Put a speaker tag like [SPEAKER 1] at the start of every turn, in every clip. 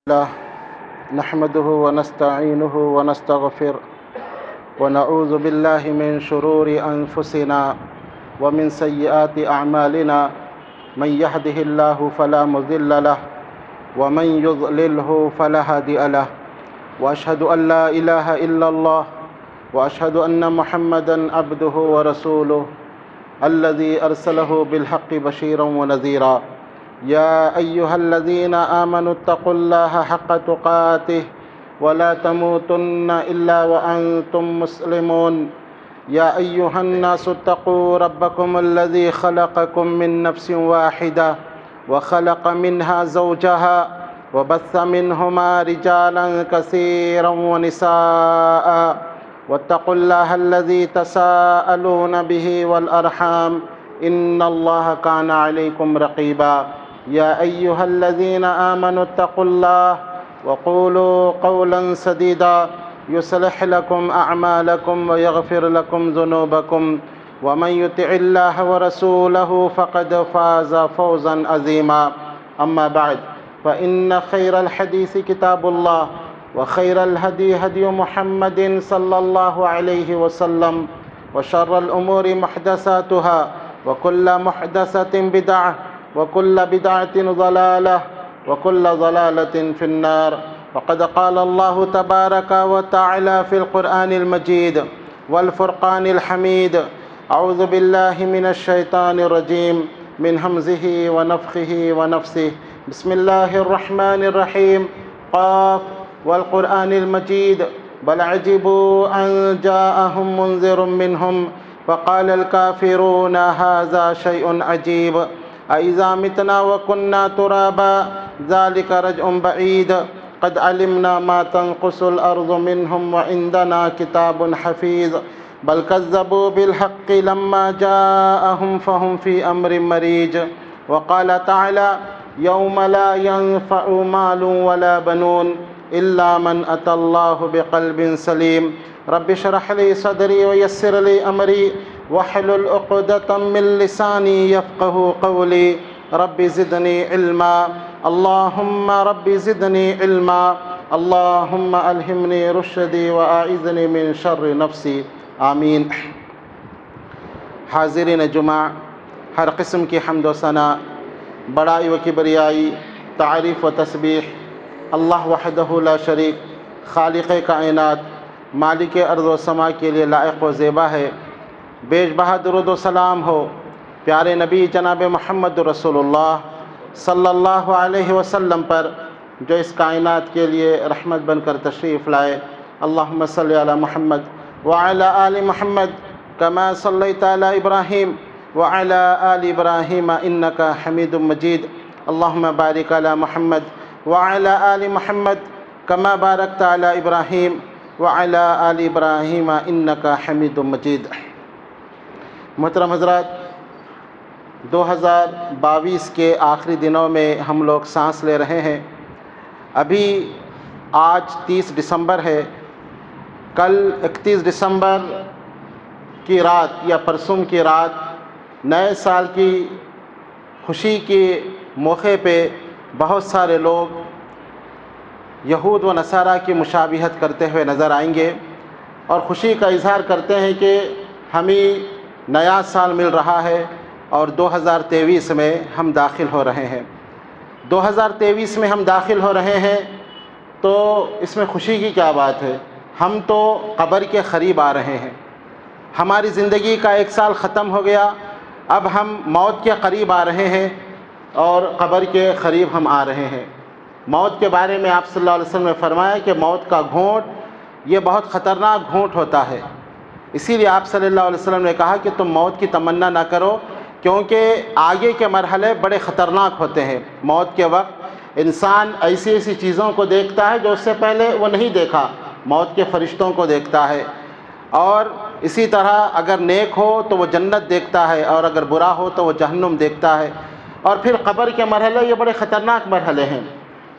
[SPEAKER 1] الله نحمده ونستعينه ونستغفره ونعوذ بالله من شرور أنفسنا ومن سيئات أعمالنا. من يهده الله فلا مضل له ومن يضلله فلا هادي له، وأشهد أن لا إله إلا الله وأشهد أن محمدا عبده ورسوله الذي أرسله بالحق بشيرا ونذيرا. يا أيها الذين آمنوا اتقوا الله حق تقاته ولا تموتن إلا وأنتم مسلمون. يا أيها الناس اتقوا ربكم الذي خلقكم من نفس واحدة وخلق منها زوجها وبث منهما رجالا كثيرا ونساء، واتقوا الله الذي تساءلون به والأرحام إن الله كان عليكم رقيبا. يا أيها الذين آمنوا اتقوا الله وقولوا قولا سديدا يصلح لكم أعمالكم ويغفر لكم ذنوبكم، ومن يطع الله ورسوله فقد فاز فوزا عظيما. أما بعد، فإن خير الحديث كتاب الله، وخير الهدي هدي محمد صلى الله عليه وسلم، وشر الأمور محدثاتها، وكل محدثة بدعة، وكل بدعة ضلالة، وكل ضلالة في النار. وقد قال الله تبارك وتعالى في القرآن المجيد والفرقان الحميد: أعوذ بالله من الشيطان الرجيم من همزه ونفخه ونفسه. بسم الله الرحمن الرحيم. قاف والقرآن المجيد بل عجبوا أن جاءهم منذر منهم فقال الكافرون هذا شيء عجيب أإذا متنا وكنا ترابا ذلك رجع بعيد قد علمنا ما تنقص الأرض منهم وعندنا كتاب حفيظ بل كذبوا بالحق لما جاءهم فهم في أمر مريج. وقال تعالى: يوم لا ينفع مال ولا بنون إلا من أتى الله بقلب سليم. رب اشرح لي صدري ويسر لي أمري واحلل عقدة من لساني يفقه قولي. رب زدني علما، اللهم رب زدني علما، اللهم ألهمني رشدي وأعذني من شر نفسي. آمین. حاضرین جمعہ، ہر قسم کی حمد و ثنا، بڑائی و کبریائی، تعریف و تسبیح اللہ وحدہ لا شریک، خالق کائنات، مالک ارض و سما کے لیے لائق و زیبا ہے. بیش بہا درود و سلام ہو پیارے نبی جناب محمد رسول اللہ صلی اللہ علیہ وسلم پر، جو اس کائنات کے لیے رحمت بن کر تشریف لائے. اللہم صلی علی محمد وعلی آل محمد کما صلیت علی ابراہیم وعلی آل ابراہیم انک حمید مجید. اللہم بارک علی محمد وعلی آل محمد کما بارکت علی ابراہیم وعلی آل ابراہیم انک حمید مجید. محترم حضرات، 2022 کے آخری دنوں میں ہم لوگ سانس لے رہے ہیں. ابھی آج 30 دسمبر ہے. کل 31 دسمبر کی رات یا پرسوں کی رات نئے سال کی خوشی کے موقع پہ بہت سارے لوگ یہود و نصارہ کی مشابہت کرتے ہوئے نظر آئیں گے اور خوشی کا اظہار کرتے ہیں کہ ہمیں نیا سال مل رہا ہے اور 2023 میں ہم داخل ہو رہے ہیں. 2023 میں ہم داخل ہو رہے ہیں تو اس میں خوشی کی کیا بات ہے؟ ہم تو قبر کے قریب آ رہے ہیں. ہماری زندگی کا ایک سال ختم ہو گیا، اب ہم موت کے قریب آ رہے ہیں اور قبر کے قریب ہم آ رہے ہیں. موت کے بارے میں آپ صلی اللہ علیہ وسلم نے فرمایا کہ موت کا گھونٹ یہ بہت خطرناک گھونٹ ہوتا ہے. اسی لیے آپ صلی اللہ علیہ وسلم نے کہا کہ تم موت کی تمنا نہ کرو، کیونکہ آگے کے مرحلے بڑے خطرناک ہوتے ہیں. موت کے وقت انسان ایسی ایسی چیزوں کو دیکھتا ہے جو اس سے پہلے وہ نہیں دیکھا. موت کے فرشتوں کو دیکھتا ہے، اور اسی طرح اگر نیک ہو تو وہ جنت دیکھتا ہے اور اگر برا ہو تو وہ جہنم دیکھتا ہے. اور پھر قبر کے مرحلے یہ بڑے خطرناک مرحلے ہیں.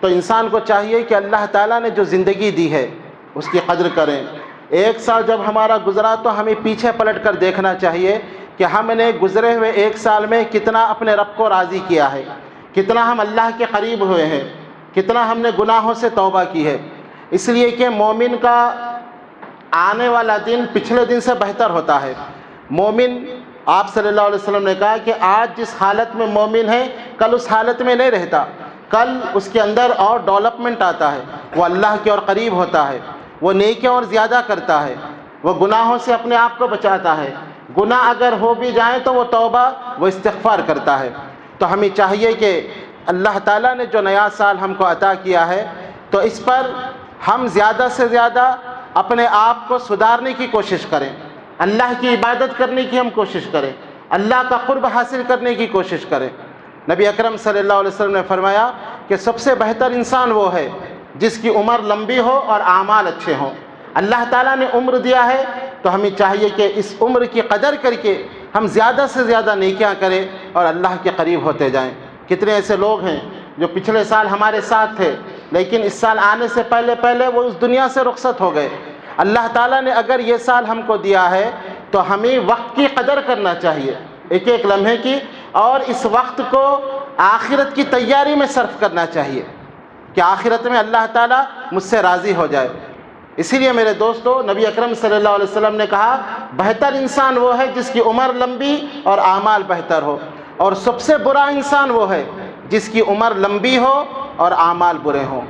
[SPEAKER 1] تو انسان کو چاہیے کہ اللہ تعالیٰ نے جو زندگی دی ہے اس کی قدر کریں. ایک سال جب ہمارا گزرا تو ہمیں پیچھے پلٹ کر دیکھنا چاہیے کہ ہم نے گزرے ہوئے ایک سال میں کتنا اپنے رب کو راضی کیا ہے، کتنا ہم اللہ کے قریب ہوئے ہیں. کتنا ہم نے گناہوں سے توبہ کی ہے، اس لیے کہ مومن کا آنے والا دن پچھلے دن سے بہتر ہوتا ہے۔ مومن، آپ صلی اللہ علیہ وسلم نے کہا کہ آج جس حالت میں مومن ہے کل اس حالت میں نہیں رہتا، کل اس کے اندر اور ڈیولپمنٹ آتا ہے، وہ اللہ کے اور قریب ہوتا ہے، وہ نیکیاں اور زیادہ کرتا ہے، وہ گناہوں سے اپنے آپ کو بچاتا ہے، گناہ اگر ہو بھی جائیں تو وہ توبہ، وہ استغفار کرتا ہے۔ تو ہمیں چاہیے کہ اللہ تعالیٰ نے جو نیا سال ہم کو عطا کیا ہے تو اس پر ہم زیادہ سے زیادہ اپنے آپ کو سدھارنے کی کوشش کریں، اللہ کی عبادت کرنے کی ہم کوشش کریں، اللہ کا قرب حاصل کرنے کی کوشش کریں۔ نبی اکرم صلی اللہ علیہ وسلم نے فرمایا کہ سب سے بہتر انسان وہ ہے جس کی عمر لمبی ہو اور اعمال اچھے ہوں۔ اللہ تعالیٰ نے عمر دیا ہے تو ہمیں چاہیے کہ اس عمر کی قدر کر کے ہم زیادہ سے زیادہ نیکیاں کریں اور اللہ کے قریب ہوتے جائیں۔ کتنے ایسے لوگ ہیں جو پچھلے سال ہمارے ساتھ تھے لیکن اس سال آنے سے پہلے وہ اس دنیا سے رخصت ہو گئے۔ اللہ تعالیٰ نے اگر یہ سال ہم کو دیا ہے تو ہمیں وقت کی قدر کرنا چاہیے، ایک ایک لمحے کی، اور اس وقت کو آخرت کی تیاری میں صرف کرنا چاہیے کہ آخرت میں اللہ تعالیٰ مجھ سے راضی ہو جائے۔ اسی لیے میرے دوستو، نبی اکرم صلی اللہ علیہ وسلم نے کہا بہتر انسان وہ ہے جس کی عمر لمبی اور اعمال بہتر ہو، اور سب سے برا انسان وہ ہے جس کی عمر لمبی ہو اور اعمال برے ہوں۔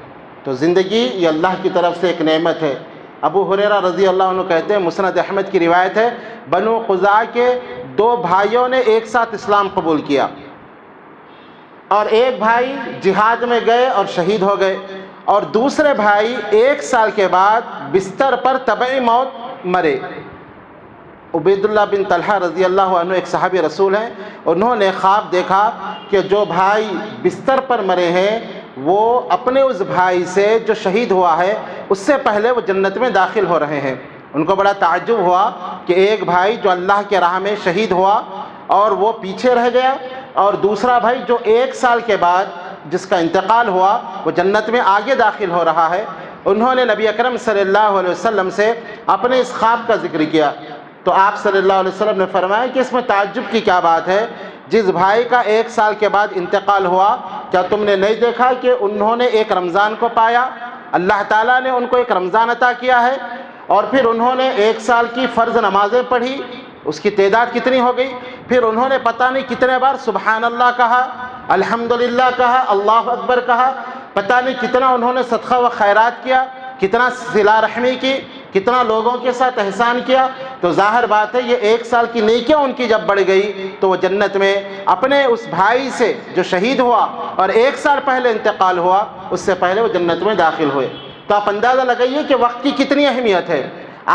[SPEAKER 1] تو زندگی یہ اللہ کی طرف سے ایک نعمت ہے۔ ابو ہریرہ رضی اللہ عنہ کہتے ہیں، مسند احمد کی روایت ہے، بنو قزاع کے 2 بھائیوں نے ایک ساتھ اسلام قبول کیا، اور ایک بھائی جہاد میں گئے اور شہید ہو گئے، اور دوسرے بھائی 1 سال کے بعد بستر پر طبعی موت مرے۔ عبید اللہ بن طلحہ رضی اللہ عنہ ایک صحابی رسول ہیں، انہوں نے خواب دیکھا کہ جو بھائی بستر پر مرے ہیں وہ اپنے اس بھائی سے جو شہید ہوا ہے اس سے پہلے وہ جنت میں داخل ہو رہے ہیں۔ ان کو بڑا تعجب ہوا کہ ایک بھائی جو اللہ کے راہ میں شہید ہوا اور وہ پیچھے رہ گیا، اور دوسرا بھائی جو 1 سال کے بعد جس کا انتقال ہوا وہ جنت میں آگے داخل ہو رہا ہے۔ انہوں نے نبی اکرم صلی اللہ علیہ وسلم سے اپنے اس خواب کا ذکر کیا تو آپ صلی اللہ علیہ وسلم نے فرمایا کہ اس میں تعجب کی کیا بات ہے، جس بھائی کا 1 سال کے بعد انتقال ہوا، کیا تم نے نہیں دیکھا کہ انہوں نے ایک رمضان کو پایا، اللہ تعالیٰ نے ان کو ایک رمضان عطا کیا ہے، اور پھر انہوں نے 1 سال کی فرض نمازیں پڑھی، اس کی تعداد کتنی ہو گئی، پھر انہوں نے پتہ نہیں کتنے بار سبحان اللہ کہا، الحمدللہ کہا، اللہ اکبر کہا، پتہ نہیں کتنا انہوں نے صدقہ و خیرات کیا، کتنا صلہ رحمی کی، کتنا لوگوں کے ساتھ احسان کیا۔ تو ظاہر بات ہے یہ 1 سال کی نیکیاں ان کی جب بڑھ گئی تو وہ جنت میں اپنے اس بھائی سے جو شہید ہوا اور 1 سال پہلے انتقال ہوا اس سے پہلے وہ جنت میں داخل ہوئے۔ تو آپ اندازہ لگائیے کہ وقت کی کتنی اہمیت ہے۔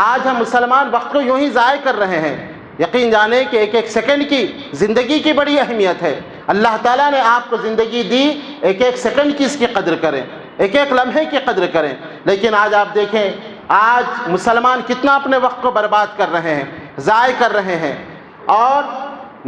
[SPEAKER 1] آج ہم مسلمان وقت کو یوں ہی ضائع کر رہے ہیں۔ یقین جانیں کہ ایک ایک سیکنڈ کی زندگی کی بڑی اہمیت ہے۔ اللہ تعالیٰ نے آپ کو زندگی دی، ایک ایک سیکنڈ کی اس کی قدر کریں، ایک ایک لمحے کی قدر کریں۔ لیکن آج آپ دیکھیں، آج مسلمان کتنا اپنے وقت کو برباد کر رہے ہیں، ضائع کر رہے ہیں، اور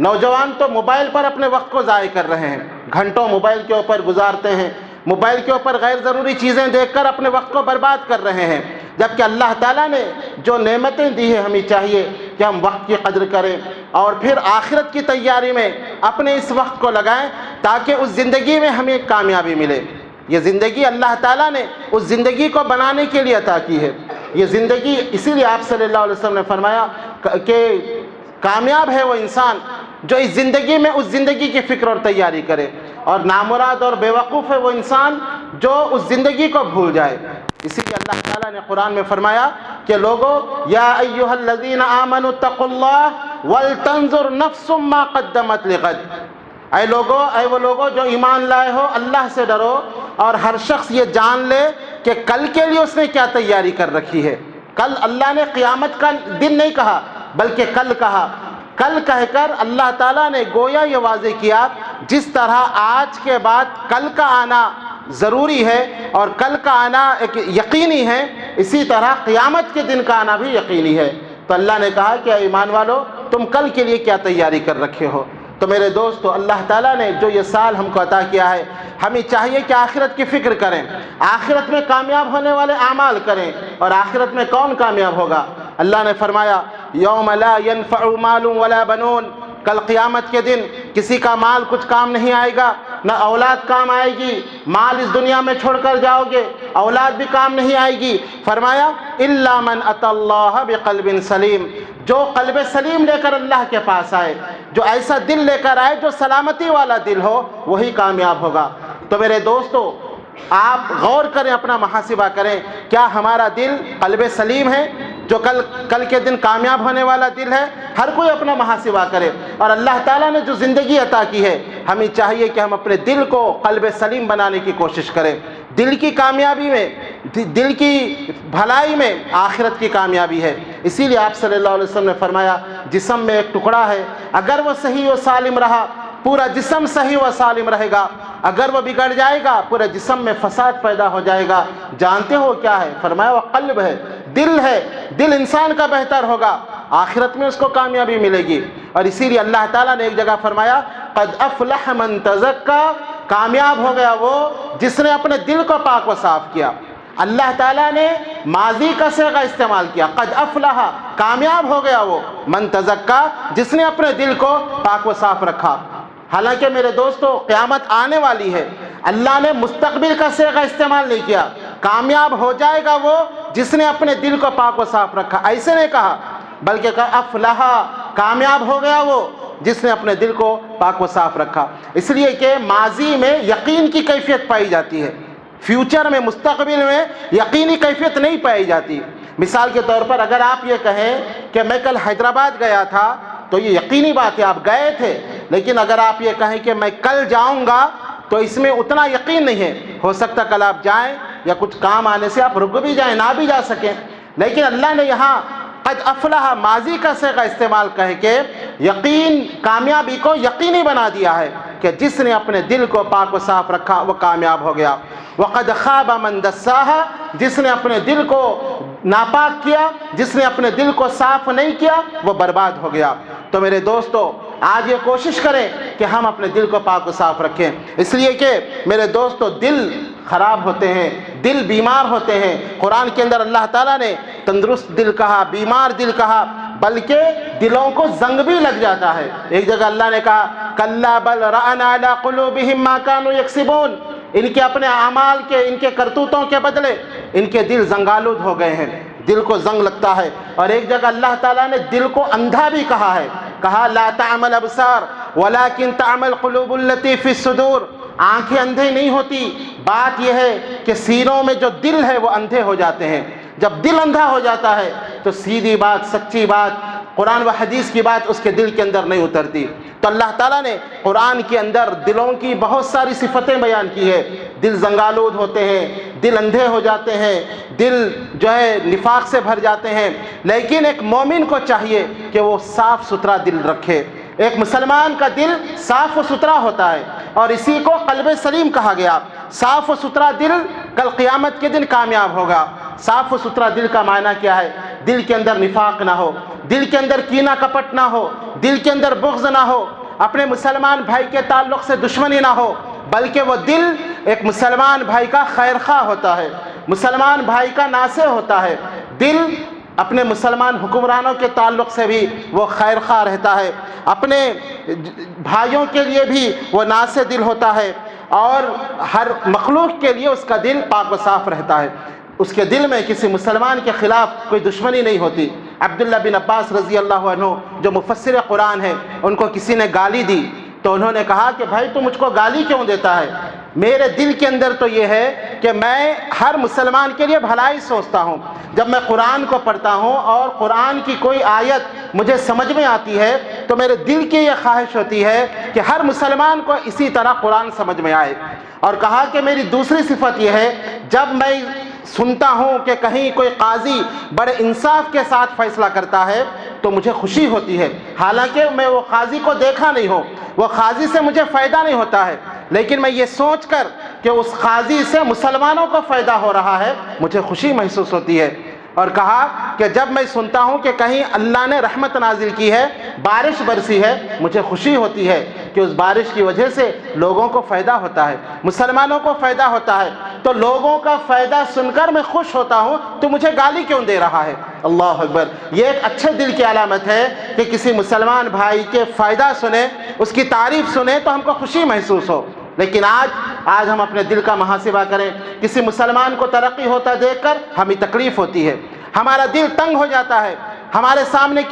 [SPEAKER 1] نوجوان تو موبائل پر اپنے وقت کو ضائع کر رہے ہیں، گھنٹوں موبائل کے اوپر گزارتے ہیں، موبائل کے اوپر غیر ضروری چیزیں دیکھ کر اپنے وقت کو برباد کر رہے ہیں، جبکہ اللہ تعالیٰ نے جو نعمتیں دی ہیں ہمیں چاہیے کہ ہم وقت کی قدر کریں اور پھر آخرت کی تیاری میں اپنے اس وقت کو لگائیں تاکہ اس زندگی میں ہمیں کامیابی ملے۔ یہ زندگی اللہ تعالیٰ نے اس زندگی کو بنانے کے لیے عطا کی ہے۔ یہ زندگی، اسی لیے آپ صلی اللہ علیہ وسلم نے فرمایا کہ کامیاب ہے وہ انسان جو اس زندگی میں اس زندگی کی فکر اور تیاری کرے، اور نامراد اور بیوقوف ہے وہ انسان جو اس زندگی کو بھول جائے۔ اسی لیے اللہ تعالیٰ نے قرآن میں فرمایا کہ لوگو یا ایھا الذین آمنوا اتقوا اللہ ولتنظر نفس ما قدمت لغد، اے لوگو، اے وہ لوگو جو ایمان لائے ہو، اللہ سے ڈرو اور ہر شخص یہ جان لے کہ کل کے لیے اس نے کیا تیاری کر رکھی ہے۔ کل اللہ نے قیامت کا دن نہیں کہا بلکہ کل کہا۔ کل کہہ کر اللہ تعالیٰ نے گویا یہ واضح کیا جس طرح آج کے بعد کل کا آنا ضروری ہے اور کل کا آنا ایک یقینی ہے، اسی طرح قیامت کے دن کا آنا بھی یقینی ہے۔ تو اللہ نے کہا کہ اے ایمان والو، تم کل کے لیے کیا تیاری کر رکھے ہو۔ تو میرے دوستو، اللہ تعالیٰ نے جو یہ سال ہم کو عطا کیا ہے، ہمیں چاہیے کہ آخرت کی فکر کریں، آخرت میں کامیاب ہونے والے اعمال کریں۔ اور آخرت میں کون کامیاب ہوگا؟ اللہ نے فرمایا یوم لا ينفع مال ولا بنون، کل قیامت کے دن کسی کا مال کچھ کام نہیں آئے گا، نہ اولاد کام آئے گی، مال اس دنیا میں چھوڑ کر جاؤ گے، اولاد بھی کام نہیں آئے گی۔ فرمایا الا من اتى اللہ بقلب سلیم، جو قلب سلیم لے کر اللہ کے پاس آئے، جو ایسا دل لے کر آئے جو سلامتی والا دل ہو، وہی کامیاب ہوگا۔ تو میرے دوستو، آپ غور کریں، اپنا محاسبہ کریں، کیا ہمارا دل قلب سلیم ہے جو کل کے دن کامیاب ہونے والا دل ہے؟ ہر کوئی اپنا محاسبہ کرے، اور اللہ تعالیٰ نے جو زندگی عطا کی ہے، ہمیں چاہیے کہ ہم اپنے دل کو قلب سلیم بنانے کی کوشش کریں۔ دل کی کامیابی میں، دل کی بھلائی میں آخرت کی کامیابی ہے۔ اسی لیے آپ صلی اللہ علیہ وسلم نے فرمایا، جسم میں ایک ٹکڑا ہے، اگر وہ صحیح و سالم رہا پورا جسم صحیح و سالم رہے گا، اگر وہ بگڑ جائے گا پورے جسم میں فساد پیدا ہو جائے گا۔ جانتے ہو کیا ہے؟ فرمایا وہ قلب ہے، دل ہے۔ دل انسان کا بہتر ہوگا، آخرت میں اس کو کامیابی ملے گی۔ اور اسی لیے اللہ تعالیٰ نے ایک جگہ فرمایا قد افلح من تزکا، کامیاب ہو گیا وہ جس نے اپنے دل کو پاک و صاف کیا۔ اللہ تعالیٰ نے ماضی کا صیغہ استعمال کیا، قد افلح، کامیاب ہو گیا وہ، من تزکا، جس نے اپنے دل کو پاک و صاف رکھا۔ حالانکہ میرے دوستو، قیامت آنے والی ہے، اللہ نے مستقبل کا صیغہ استعمال نہیں کیا۔ کامیاب ہو جائے گا وہ جس نے اپنے دل کو پاک و صاف رکھا، ایسے نہیں کہا، بلکہ کہا افلح، کامیاب ہو گیا وہ جس نے اپنے دل کو پاک و صاف رکھا۔ اس لیے کہ ماضی میں یقین کی کیفیت پائی جاتی ہے، فیوچر میں، مستقبل میں یقینی کیفیت نہیں پائی جاتی۔ مثال کے طور پر اگر آپ یہ کہیں کہ میں کل حیدرآباد گیا تھا، تو یہ یقینی بات ہے، آپ گئے تھے۔ لیکن اگر آپ یہ کہیں کہ میں کل جاؤں گا، تو اس میں اتنا یقین نہیں ہے، ہو سکتا کل آپ جائیں یا کچھ کام آنے سے آپ رک بھی جائیں، نہ بھی جا سکیں۔ لیکن اللہ نے یہاں قد افلح، ماضی کا صیغہ استعمال کہہ کے یقین، کامیابی کو یقینی بنا دیا ہے کہ جس نے اپنے دل کو پاک و صاف رکھا وہ کامیاب ہو گیا۔ وقد خاب من دساہا، جس نے اپنے دل کو ناپاک کیا، جس نے اپنے دل کو صاف نہیں کیا، وہ برباد ہو گیا۔ تو میرے دوستو، آج یہ کوشش کریں کہ ہم اپنے دل کو پاک و صاف رکھیں، اس لیے کہ میرے دوستو دل خراب ہوتے ہیں، دل بیمار ہوتے ہیں۔ قرآن کے اندر اللہ تعالیٰ نے تندرست دل کہا، بیمار دل کہا، بلکہ دلوں کو زنگ بھی لگ جاتا ہے۔ ایک جگہ اللہ نے کہا کلا بل ران علی قلوبہم ما کانوا یکسبون، ان کے اپنے اعمال کے، ان کے کرتوتوں کے بدلے ان کے دل زنگالود ہو گئے ہیں، دل کو زنگ لگتا ہے۔ اور ایک جگہ اللہ تعالیٰ نے دل کو اندھا بھی کہا ہے، کہا لا تعمى الابصار ولكن تعمى القلوب التي في الصدور، آنکھیں اندھے نہیں ہوتی، بات یہ ہے کہ سینوں میں جو دل ہے وہ اندھے ہو جاتے ہیں۔ جب دل اندھا ہو جاتا ہے تو سیدھی بات، سچی بات، قرآن و حدیث کی بات اس کے دل کے اندر نہیں اترتی۔ تو اللہ تعالیٰ نے قرآن کے اندر دلوں کی بہت ساری صفتیں بیان کی ہے۔ دل زنگالود ہوتے ہیں، دل اندھے ہو جاتے ہیں، دل جو ہے نفاق سے بھر جاتے ہیں۔ لیکن ایک مومن کو چاہیے کہ وہ صاف ستھرا دل رکھے۔ ایک مسلمان کا دل صاف و ستھرا ہوتا ہے، اور اسی کو قلب سلیم کہا گیا۔ صاف و ستھرا دل کل قیامت کے دن کامیاب ہوگا۔ صاف و ستھرا دل کا معنی کیا ہے؟ دل کے اندر نفاق نہ ہو، دل کے اندر کینہ کپٹ نہ ہو، دل کے اندر بغض نہ ہو، اپنے مسلمان بھائی کے تعلق سے دشمنی نہ ہو، بلکہ وہ دل ایک مسلمان بھائی کا خیر خواہ ہوتا ہے، مسلمان بھائی کا ناصح ہوتا ہے۔ دل اپنے مسلمان حکمرانوں کے تعلق سے بھی وہ خیر خواہ رہتا ہے، اپنے بھائیوں کے لیے بھی وہ ناصح دل ہوتا ہے، اور ہر مخلوق کے لیے اس کا دل پاک و صاف رہتا ہے۔ اس کے دل میں کسی مسلمان کے خلاف کوئی دشمنی نہیں ہوتی۔ عبداللہ بن عباس رضی اللہ عنہ جو مفسر قرآن ہے، ان کو کسی نے گالی دی تو انہوں نے کہا کہ بھائی تو مجھ کو گالی کیوں دیتا ہے؟ میرے دل کے اندر تو یہ ہے کہ میں ہر مسلمان کے لیے بھلائی سوچتا ہوں۔ جب میں قرآن کو پڑھتا ہوں اور قرآن کی کوئی آیت مجھے سمجھ میں آتی ہے تو میرے دل کی یہ خواہش ہوتی ہے کہ ہر مسلمان کو اسی طرح قرآن سمجھ میں آئے۔ اور کہا کہ میری دوسری صفت یہ ہے، جب میں سنتا ہوں کہ کہیں کوئی قاضی بڑے انصاف کے ساتھ فیصلہ کرتا ہے تو مجھے خوشی ہوتی ہے، حالانکہ میں وہ قاضی کو دیکھا نہیں ہوں، وہ قاضی سے مجھے فائدہ نہیں ہوتا ہے، لیکن میں یہ سوچ کر کہ اس قاضی سے مسلمانوں کو فائدہ ہو رہا ہے مجھے خوشی محسوس ہوتی ہے۔ اور کہا کہ جب میں سنتا ہوں کہ کہیں اللہ نے رحمت نازل کی ہے، بارش برسی ہے، مجھے خوشی ہوتی ہے کہ اس بارش کی وجہ سے لوگوں کو فائدہ ہوتا ہے، مسلمانوں کو فائدہ ہوتا ہے۔ تو لوگوں کا فائدہ سن کر میں خوش ہوتا ہوں، تو مجھے گالی کیوں دے رہا ہے؟ اللہ اکبر! یہ ایک اچھے دل کی علامت ہے کہ کسی مسلمان بھائی کے فائدہ سنیں، اس کی تعریف سنیں تو ہم کو خوشی محسوس ہو۔ لیکن آج ہم اپنے دل کا محاسبہ کریں، کسی مسلمان کو ترقی ہوتا دیکھ کر ہمیں تکلیف ہوتی ہے، ہمارا دل تنگ ہو جاتا ہے، ہمارے سامنے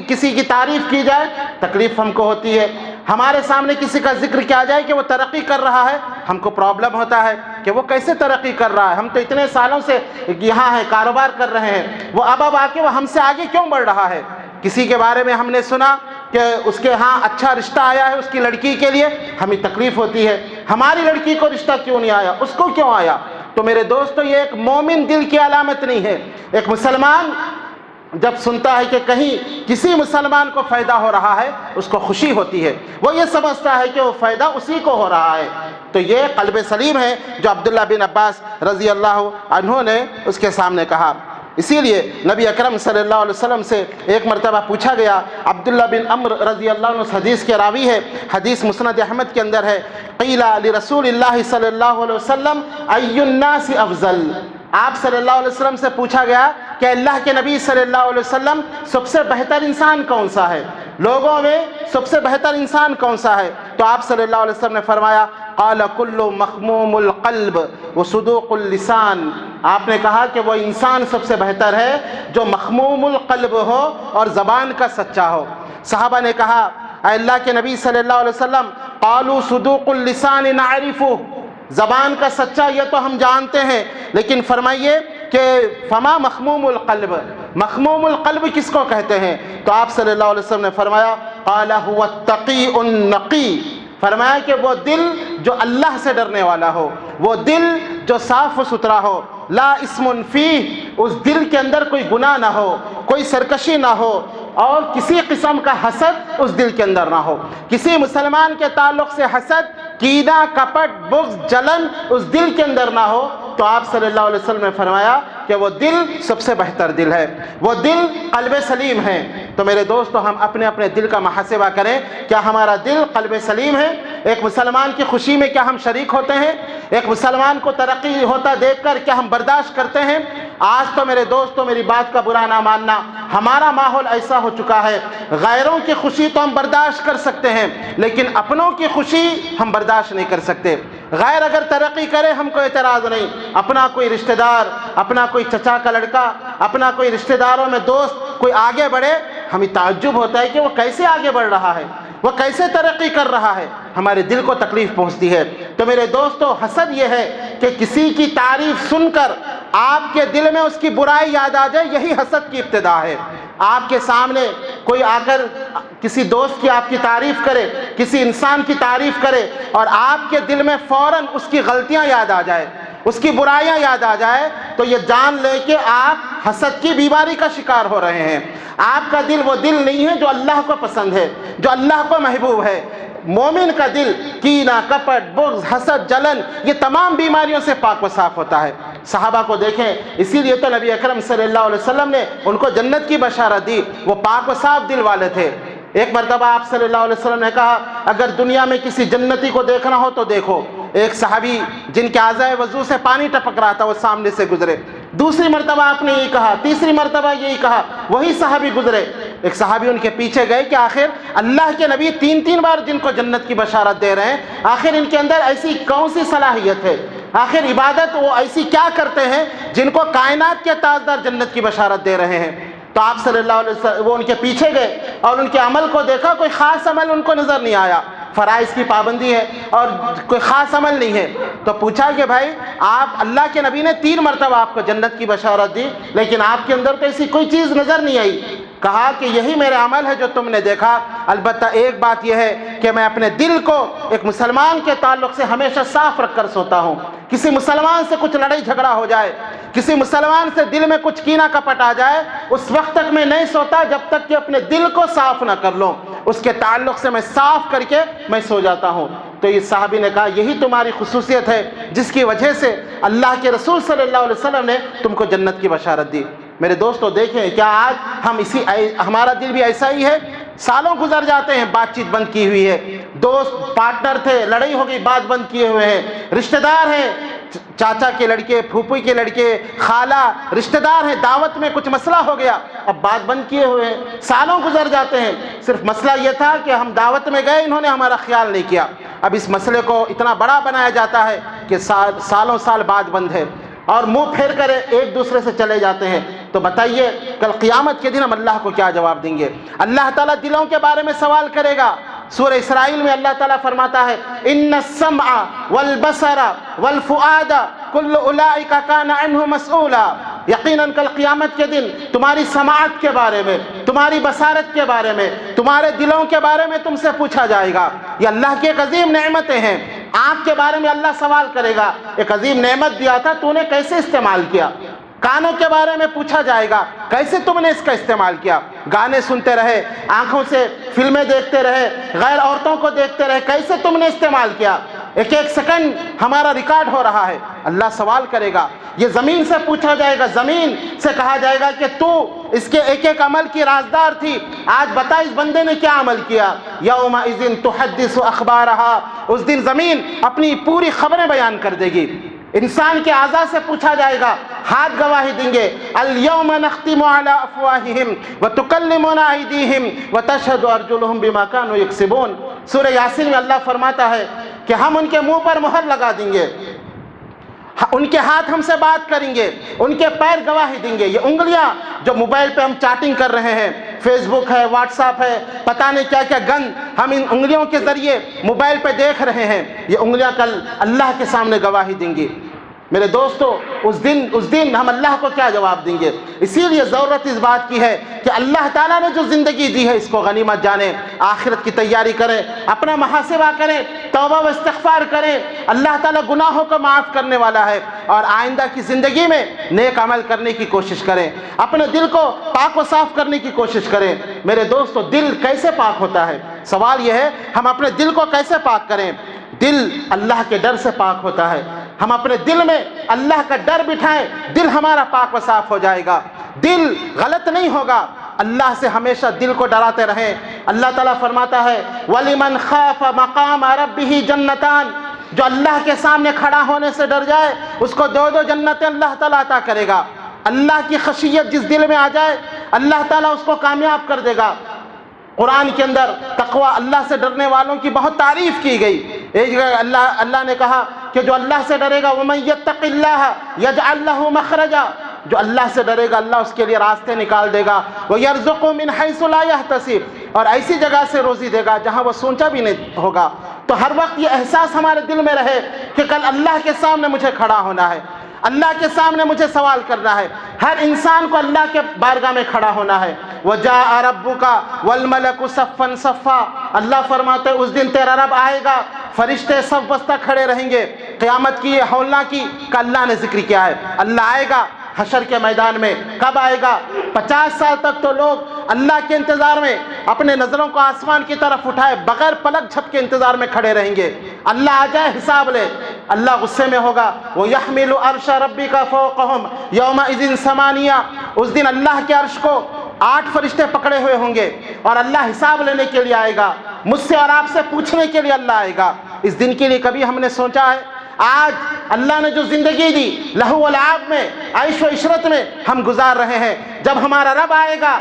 [SPEAKER 1] کسی کی تعریف کی جائے تکلیف ہم کو ہوتی ہے، ہمارے سامنے کسی کا ذکر کیا جائے کہ وہ ترقی کر رہا ہے ہم کو پرابلم ہوتا ہے کہ وہ کیسے ترقی کر رہا ہے، ہم تو اتنے سالوں سے یہاں ہیں، کاروبار کر رہے ہیں، وہ اب آ کے وہ ہم سے آگے کیوں بڑھ رہا ہے؟ کسی کے بارے میں ہم نے سنا کہ اس کے ہاں اچھا رشتہ آیا ہے اس کی لڑکی کے لیے، ہمیں تکلیف ہوتی ہے، ہماری لڑکی کو رشتہ کیوں نہیں آیا، اس کو کیوں آیا؟ تو میرے دوستو، یہ ایک مومن دل کی علامت نہیں ہے۔ ایک مسلمان جب سنتا ہے کہ کہیں کسی مسلمان کو فائدہ ہو رہا ہے اس کو خوشی ہوتی ہے، وہ یہ سمجھتا ہے کہ وہ فائدہ اسی کو ہو رہا ہے، تو یہ قلب سلیم ہے جو عبداللہ بن عباس رضی اللہ عنہ نے اس کے سامنے کہا۔ اسی لیے نبی اکرم صلی اللہ علیہ وسلم سے ایک مرتبہ پوچھا گیا، عبداللہ بن عمر رضی اللہ عنہ اس حدیث کے راوی ہے، حدیث مسند احمد کے اندر ہے، قیل لرسول اللہ صلی اللہ علیہ وسلم ای الناس افضل، آپ صلی اللہ علیہ وسلم سے پوچھا گیا کہ اللہ کے نبی صلی اللہ علیہ وسلم سب سے بہتر انسان کون سا ہے، لوگوں میں سب سے بہتر انسان کون سا ہے؟ تو آپ صلی اللہ علیہ وسلم نے فرمایا، قال کل مخموم القلب وصدوق اللسان، آپ نے کہا کہ وہ انسان سب سے بہتر ہے جو مخموم القلب ہو اور زبان کا سچا ہو۔ صحابہ نے کہا، اے اللہ کے نبی صلی اللہ علیہ وسلم، قالوا صدوق اللسان نعرفه، زبان کا سچا یہ تو ہم جانتے ہیں، لیکن فرمائیے کہ فما مخموم القلب، مخموم القلب کس کو کہتے ہیں؟ تو آپ صلی اللہ علیہ وسلم نے فرمایا، قال هو التقی النقی، فرمایا کہ وہ دل جو اللہ سے ڈرنے والا ہو، وہ دل جو صاف و ستھرا ہو، لا اسم فیہ، اس دل کے اندر کوئی گناہ نہ ہو، کوئی سرکشی نہ ہو، اور کسی قسم کا حسد اس دل کے اندر نہ ہو، کسی مسلمان کے تعلق سے حسد، کینہ، کپٹ، بغض، جلن اس دل کے اندر نہ ہو، تو آپ صلی اللہ علیہ وسلم نے فرمایا کہ وہ دل سب سے بہتر دل ہے، وہ دل قلب سلیم ہے۔ تو میرے دوستو، ہم اپنے اپنے دل کا محاسبہ کریں، کیا ہمارا دل قلب سلیم ہے؟ ایک مسلمان کی خوشی میں کیا ہم شریک ہوتے ہیں؟ ایک مسلمان کو ترقی ہوتا دیکھ کر کیا ہم برداشت کرتے ہیں؟ آج تو میرے دوستو، میری بات کا برا نہ ماننا، ہمارا ماحول ایسا ہو چکا ہے، غیروں کی خوشی تو ہم برداشت کر سکتے ہیں لیکن اپنوں کی خوشی ہم برداشت نہیں کر سکتے۔ غیر اگر ترقی کرے ہم کو اعتراض نہیں، اپنا کوئی رشتہ دار، اپنا کوئی چچا کا لڑکا، اپنا کوئی رشتہ داروں میں دوست کوئی آگے بڑھے، ہمیں تعجب ہوتا ہے کہ وہ کیسے آگے بڑھ رہا ہے، وہ کیسے ترقی کر رہا ہے، ہمارے دل کو تکلیف پہنچتی ہے۔ تو میرے دوستو، حسد یہ ہے کہ کسی کی تعریف سن کر آپ کے دل میں اس کی برائی یاد آ جائے، یہی حسد کی ابتدا ہے۔ آپ کے سامنے کوئی آ کر کسی دوست کی آپ کی تعریف کرے، کسی انسان کی تعریف کرے، اور آپ کے دل میں فوراً اس کی غلطیاں یاد آ جائے، اس کی برائیاں یاد آ جائے، تو یہ جان لے کہ آپ حسد کی بیماری کا شکار ہو رہے ہیں۔ آپ کا دل وہ دل نہیں ہے جو اللہ کو پسند ہے، جو اللہ کو محبوب ہے۔ مومن کا دل کینہ، کپٹ، بغض، حسد، جلن، یہ تمام بیماریوں سے پاک و صاف ہوتا ہے۔ صحابہ کو دیکھیں، اسی لیے تو نبی اکرم صلی اللہ علیہ وسلم نے ان کو جنت کی بشارت دی، وہ پاک و صاف دل والے تھے۔ ایک مرتبہ آپ صلی اللہ علیہ وسلم نے کہا، اگر دنیا میں کسی جنتی کو دیکھنا ہو تو دیکھو ایک صحابی جن کے اعضائے وضو سے پانی ٹپک رہا تھا، وہ سامنے سے گزرے۔ دوسری مرتبہ آپ نے یہی کہا، تیسری مرتبہ یہی کہا، وہی صحابی گزرے۔ ایک صحابی ان کے پیچھے گئے کہ آخر اللہ کے نبی تین بار جن کو جنت کی بشارت دے رہے ہیں، آخر ان کے اندر ایسی کون سی صلاحیت ہے، آخر عبادت وہ ایسی کیا کرتے ہیں جن کو کائنات کے تاجدار جنت کی بشارت دے رہے ہیں؟ تو آپ صلی اللہ علیہ وسلم وہ ان کے پیچھے گئے اور ان کے عمل کو دیکھا، کوئی خاص عمل ان کو نظر نہیں آیا، فرائض کی پابندی ہے اور کوئی خاص عمل نہیں ہے۔ تو پوچھا کہ بھائی، آپ اللہ کے نبی نے 3 مرتبہ آپ کو جنت کی بشارت دی، لیکن آپ کے اندر تو ایسی کوئی چیز نظر نہیں آئی۔ کہا کہ یہی میرا عمل ہے جو تم نے دیکھا، البتہ ایک بات یہ ہے کہ میں اپنے دل کو ایک مسلمان کے تعلق سے ہمیشہ صاف رکھ کر سوتا ہوں۔ کسی مسلمان سے کچھ لڑائی جھگڑا ہو جائے، کسی مسلمان سے دل میں کچھ کینہ کپٹ آ جائے، اس وقت تک میں نہیں سوتا جب تک کہ اپنے دل کو صاف نہ کر لوں، اس کے تعلق سے میں صاف کر کے میں سو جاتا ہوں۔ تو اس صحابی نے کہا، یہی تمہاری خصوصیت ہے جس کی وجہ سے اللہ کے رسول صلی اللہ علیہ وسلم نے تم کو جنت کی بشارت دی۔ میرے دوستو دیکھیں، کیا آج ہم ہمارا دل بھی ایسا ہی ہے؟ سالوں گزر جاتے ہیں، بات چیت بند کی ہوئی ہے، دوست پارٹنر تھے، لڑائی ہو گئی، بات بند کیے ہوئے ہیں، رشتہ دار ہیں، چاچا کے لڑکے، پھوپھی کے لڑکے، خالہ، رشتہ دار ہیں، دعوت میں کچھ مسئلہ ہو گیا، اب بات بند کیے ہوئے ہیں، سالوں گزر جاتے ہیں، صرف مسئلہ یہ تھا کہ ہم دعوت میں گئے، انہوں نے ہمارا خیال نہیں کیا، اب اس مسئلے کو اتنا بڑا بنایا جاتا ہے کہ سالوں سال بعد بند ہے، اور منہ پھیر کر ایک دوسرے سے چلے جاتے ہیں۔ تو بتائیے کل قیامت کے دن ہم اللہ کو کیا جواب دیں گے؟ اللہ تعالیٰ دلوں کے بارے میں سوال کرے گا۔ سورہ اسرائیل میں اللہ تعالیٰ فرماتا ہے ان السمع والبصر والفؤاد کل اولئک کان عنہ مسئولا، یقیناً کل قیامت کے دن تمہاری سماعت کے بارے میں، تمہاری بصارت کے بارے میں، تمہارے دلوں کے بارے میں تم سے پوچھا جائے گا۔ یہ اللہ کی ایک عظیم نعمتیں ہیں۔ آنکھ کے بارے میں اللہ سوال کرے گا، ایک عظیم نعمت دیا تھا، تو نے کیسے استعمال کیا؟ کانوں کے بارے میں پوچھا جائے گا، کیسے تم نے اس کا استعمال کیا؟ گانے سنتے رہے، آنکھوں سے فلمیں دیکھتے رہے، غیر عورتوں کو دیکھتے رہے، کیسے تم نے استعمال کیا؟ ایک ایک سیکنڈ ہمارا ریکارڈ ہو رہا ہے، اللہ سوال کرے گا۔ یہ زمین سے پوچھا جائے گا، زمین سے کہا جائے گا کہ تو اس کے ایک ایک عمل کی رازدار تھی، آج بتا اس بندے نے کیا عمل کیا۔ یومئذ تحدث اخبارہا، اس دن زمین اپنی پوری خبریں بیان کر دے گی۔ انسان کے اعضاء سے پوچھا جائے گا، ہاتھ گواہی دیں گے، الیوم نختم علی افواہہم وتکلمنا ایدیہم وتشہد ارجلہم بما کانوا یکسبون۔ سورہ یاسین میں اللہ فرماتا ہے کہ ہم ان کے منہ پر مہر لگا دیں گے، ان کے ہاتھ ہم سے بات کریں گے، ان کے پیر گواہی دیں گے۔ یہ انگلیاں جو موبائل پہ ہم چیٹنگ کر رہے ہیں، فیس بک ہے، واٹس ایپ ہے، پتہ نہیں کیا کیا گند ہم ان انگلیوں کے ذریعے موبائل پہ دیکھ رہے ہیں، یہ انگلیاں کل اللہ کے سامنے گواہی دیں گی۔ میرے دوستو، اس دن ہم اللہ کو کیا جواب دیں گے؟ اسی لیے ضرورت اس بات کی ہے کہ اللہ تعالیٰ نے جو زندگی دی ہے اس کو غنیمت جانیں، آخرت کی تیاری کریں، اپنا محاسبہ کریں، توبہ و استغفار کریں۔ اللہ تعالیٰ گناہوں کو معاف کرنے والا ہے، اور آئندہ کی زندگی میں نیک عمل کرنے کی کوشش کریں، اپنے دل کو پاک و صاف کرنے کی کوشش کریں۔ میرے دوستو، دل کیسے پاک ہوتا ہے؟ سوال یہ ہے ہم اپنے دل کو کیسے پاک کریں؟ دل اللہ کے ڈر سے پاک ہوتا ہے۔ ہم اپنے دل میں اللہ کا ڈر بٹھائیں، دل ہمارا پاک و صاف ہو جائے گا، دل غلط نہیں ہوگا۔ اللہ سے ہمیشہ دل کو ڈراتے رہیں۔ اللہ تعالیٰ فرماتا ہے وَلِمَنْ خَافَ مَقَامَ رَبِّهِ جَنَّتَانِ، جو اللہ کے سامنے کھڑا ہونے سے ڈر جائے اس کو دو جنتیں اللہ تعالیٰ عطا کرے گا۔ اللہ کی خشیت جس دل میں آ جائے اللہ تعالیٰ اس کو کامیاب کر دے گا۔ قرآن کے اندر تقوی، اللہ سے ڈرنے والوں کی بہت تعریف کی گئی۔ ایک جگہ اللہ نے کہا کہ جو اللہ سے ڈرے گا وَمَن يَتَّقِ اللَّهَ يَجْعَلْ لَهُ مَخْرَجًا، جو اللہ سے ڈرے گا اللہ اس کے لیے راستے نکال دے گا۔ وَيَرْزُقُهُ مِنْ حَيْثُ لَا يَحْتَسِبُ، اور ایسی جگہ سے روزی دے گا جہاں وہ سوچا بھی نہیں ہوگا۔ تو ہر وقت یہ احساس ہمارے دل میں رہے کہ کل اللہ کے سامنے مجھے کھڑا ہونا ہے، اللہ کے سامنے مجھے سوال کرنا ہے۔ ہر انسان کو اللہ کے بارگاہ میں کھڑا ہونا ہے۔ وَجَاءَ رَبُّكَ وَالْمَلَكُ صَفًّا صَفًّا، اللہ فرماتے اس دن تیرا رب آئے گا، فرشتے صف بستہ کھڑے رہیں گے۔ قیامت کی یہ ہولناکی کا اللہ نے ذکر کیا ہے۔ اللہ آئے گا حشر کے میدان میں، کب آئے گا؟ 50 سال تک تو لوگ اللہ کے انتظار میں اپنے نظروں کو آسمان کی طرف اٹھائے بغیر پلک جھپ کے انتظار میں کھڑے رہیں گے۔ اللہ آ جائے حساب لے، اللہ غصے میں ہوگا۔ وَيَحْمِلُ عَرْشَ رَبِّكَ فَوْقَهُمْ يَوْمَئِذٍ ثَمَانِيَةٌ، اس دن اللہ کے عرش کو 8 فرشتے پکڑے ہوئے ہوں گے، اور اللہ حساب لینے کے لیے آئے گا، مجھ سے اور آپ سے پوچھنے کے لیے اللہ آئے گا۔ اس دن کے لیے کبھی ہم نے سوچا ہے؟ آج اللہ نے جو زندگی دی لہو و لعب میں، عیش و عشرت میں ہم گزار رہے ہیں، جب ہمارا رب آئے گا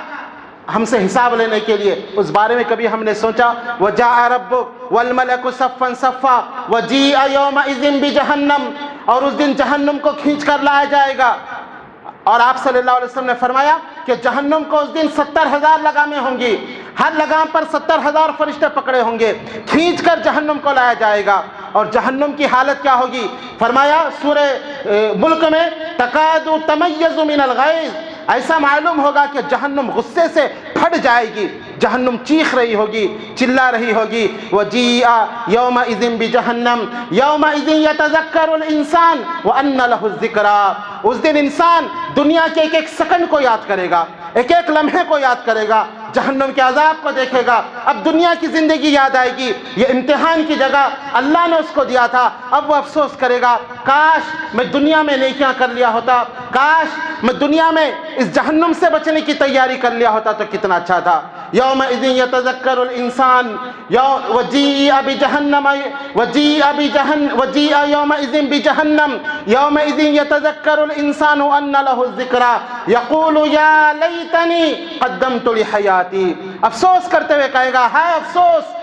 [SPEAKER 1] ہم سے حساب لینے کے لیے، اس بارے میں کبھی ہم نے سوچا؟ وَجَاءَ رَبُّكَ وَالْمَلَكُ صَفًّا صَفًّا وَجِيءَ يَوْمَئِذٍ بِجَهَنَّمَ، اور اس دن جہنم کو کھینچ کر لایا جائے گا۔ اور آپ صلی اللہ علیہ وسلم نے فرمایا کہ جہنم کو اس دن 70,000 لگامیں ہوں گی، ہر لگام پر 70,000 فرشتے پکڑے ہوں گے، کھینچ کر جہنم کو لایا جائے گا۔ اور جہنم کی حالت کیا ہوگی؟ فرمایا سورہ ملک میں تکاد تمیز من الغیظ، ایسا معلوم ہوگا کہ جہنم غصے سے پھٹ جائے گی، جہنم چیخ رہی ہوگی، چلا رہی ہوگی۔ وَجِيءَ يَوْمَئِذٍ بِجَهَنَّمَ يَوْمَئِذٍ يَتَذَكَّرُ الْإِنسَانُ وَأَنَّ لَهُ الذِّكْرَىٰ، اس دن انسان دنیا کے ایک ایک سیکنڈ کو یاد کرے گا، ایک ایک لمحے کو یاد کرے گا، جہنم کے عذاب کو دیکھے گا۔ اب دنیا کی زندگی یاد آئے گی، یہ امتحان کی جگہ اللہ نے اس کو دیا تھا، اب وہ افسوس کرے گا کاش میں دنیا میں نیکیاں کر لیا ہوتا، کاش میں دنیا میں اس جہنم سے بچنے کی تیاری کر لیا ہوتا تو کتنا اچھا تھا۔ یومئذ یتذکر الانسان وجیء بجہنم وجیء یومئذ بجہنم یومئذ یتذکر الانسان ان لہ الذکری یقول یا لیتنی قدمت لحیاتی، افسوس کرتے ہوئے کہے گا ہائے افسوس،